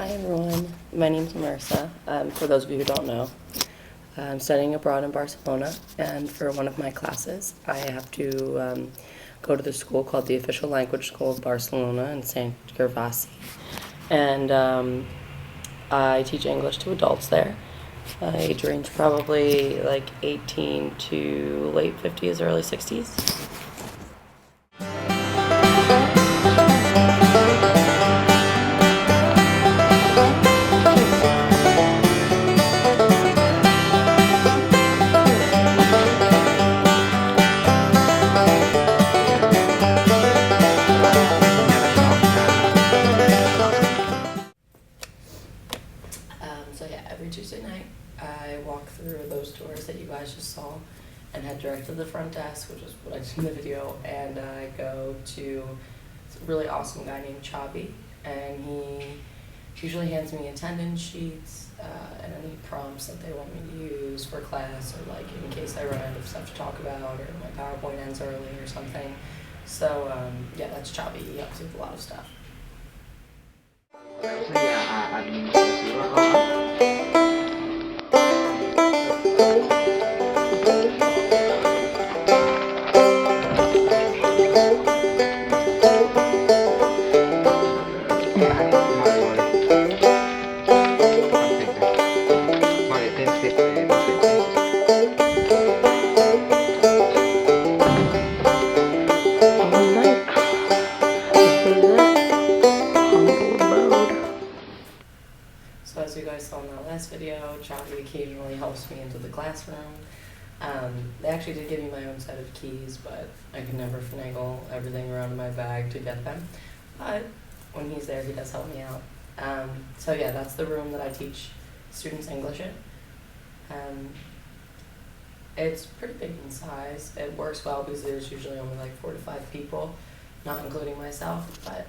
Hi everyone, my name's Marissa. For those of you who don't know, I'm studying abroad in Barcelona, and for one of my classes, I have to go to the school called the Official Language School of Barcelona in Sant Gervasi, and I teach English to adults there. Age range probably like 18 to late 50s, early 60s. So yeah, every Tuesday night, I walk through those doors that you guys just saw and head direct to the front desk, which is what I did in the video, and I go to a really awesome guy named Chabi, and he usually hands me attendance sheets and any prompts that they want me to use for class, or like in case I run out of stuff to talk about, or my PowerPoint ends early or something. So yeah, that's Chabi. He helps me with a lot of stuff. Administrasi So as you guys saw in that last video, Chabi occasionally helps me into the classroom. They actually did give me my own set of keys, but I could never finagle everything around in my bag to get them. But when he's there, he does help me out. So yeah, that's the room that I teach students English in. It's pretty big in size. It works well because there's usually only like 4 to 5 people, not including myself, but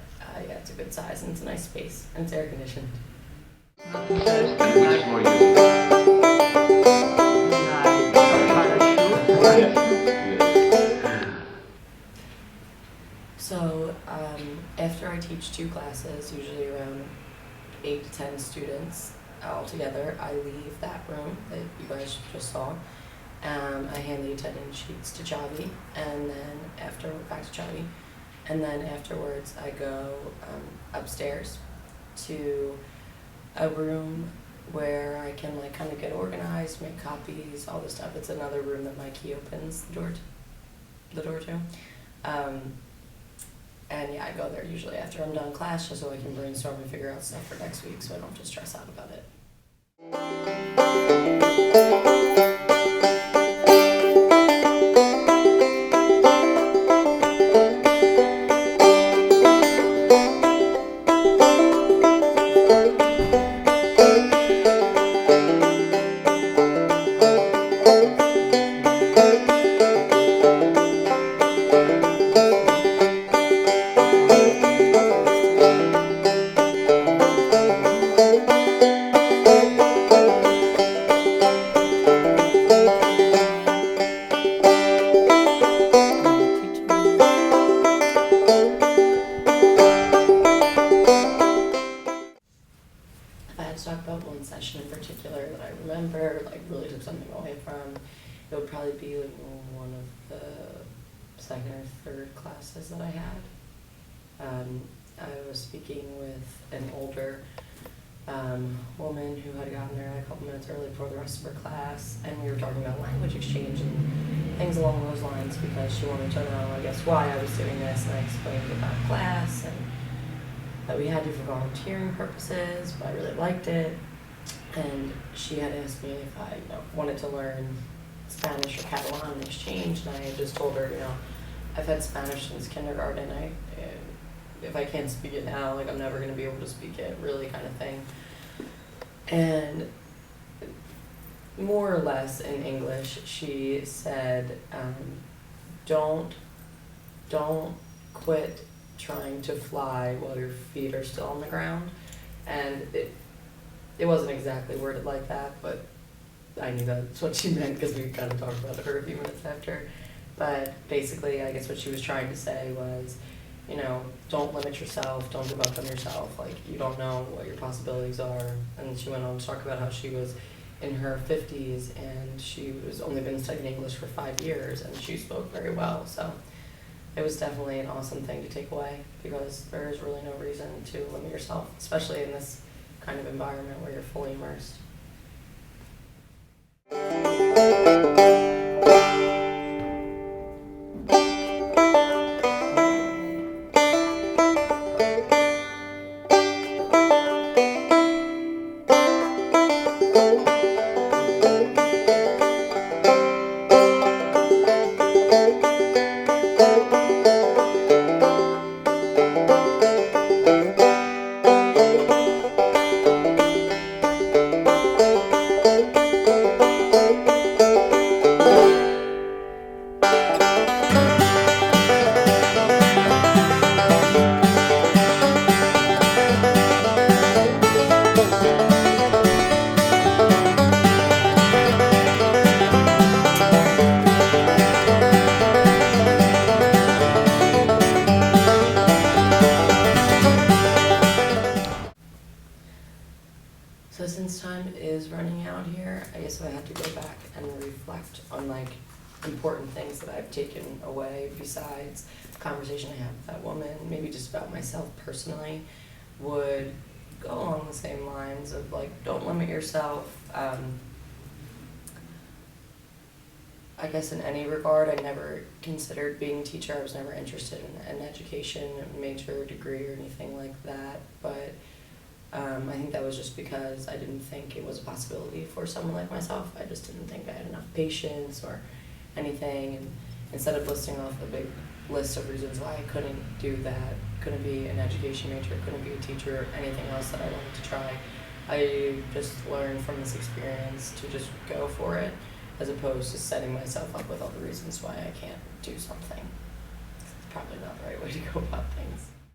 yeah, it's a good size and it's a nice space and it's air conditioned. So after I teach 2 classes, usually around 8 to 10 students all together, I leave that room that you guys just saw. I hand the attendance sheets to Chabi, and then back to Chabi, and then afterwards I go upstairs to a room where I can like kind of get organized, make copies, all this stuff. It's another room that my key opens the door to. And yeah, I go there usually after I'm done class just so I can brainstorm and figure out stuff for next week so I don't have to stress out about it. Talk about one session in particular that I remember, like really took something away from, it would probably be like one of the second or third classes that I had. I was speaking with an older woman who had gotten there a couple minutes early for the rest of her class, and we were talking about language exchange and things along those lines because she wanted to know, I guess, why I was doing this, and I explained about class and that we had to for volunteering purposes, but I really liked it. And she had asked me if I wanted to learn Spanish or Catalan in exchange, and I had just told her, I've had Spanish since kindergarten. If I can't speak it now, like I'm never going to be able to speak it, really kind of thing. And more or less in English, she said, don't quit trying to fly while your feet are still on the ground. And it wasn't exactly worded like that, but I knew that's what she meant because we kind of talked about it for a few minutes after. But basically, I guess what she was trying to say was, you know, don't limit yourself, don't give up on yourself, like, you don't know what your possibilities are. And she went on to talk about how she was in her 50s and she was only been studying English for 5 years and she spoke very well. So it was definitely an awesome thing to take away, because there is really no reason to limit yourself, especially in this kind of environment where you're fully immersed. So since time is running out here, I guess I had to go back and reflect on like important things that I've taken away besides the conversation I had with that woman, maybe just about myself personally, would go along the same lines of like, don't limit yourself. I guess in any regard, I never considered being a teacher. I was never interested in an education major, degree, or anything like that, but I think that was just because I didn't think it was a possibility for someone like myself. I just didn't think I had enough patience or anything. And instead of listing off a big list of reasons why I couldn't do that, couldn't be an education major, couldn't be a teacher, or anything else that I wanted to try, I just learned from this experience to just go for it, as opposed to setting myself up with all the reasons why I can't do something. It's probably not the right way to go about things.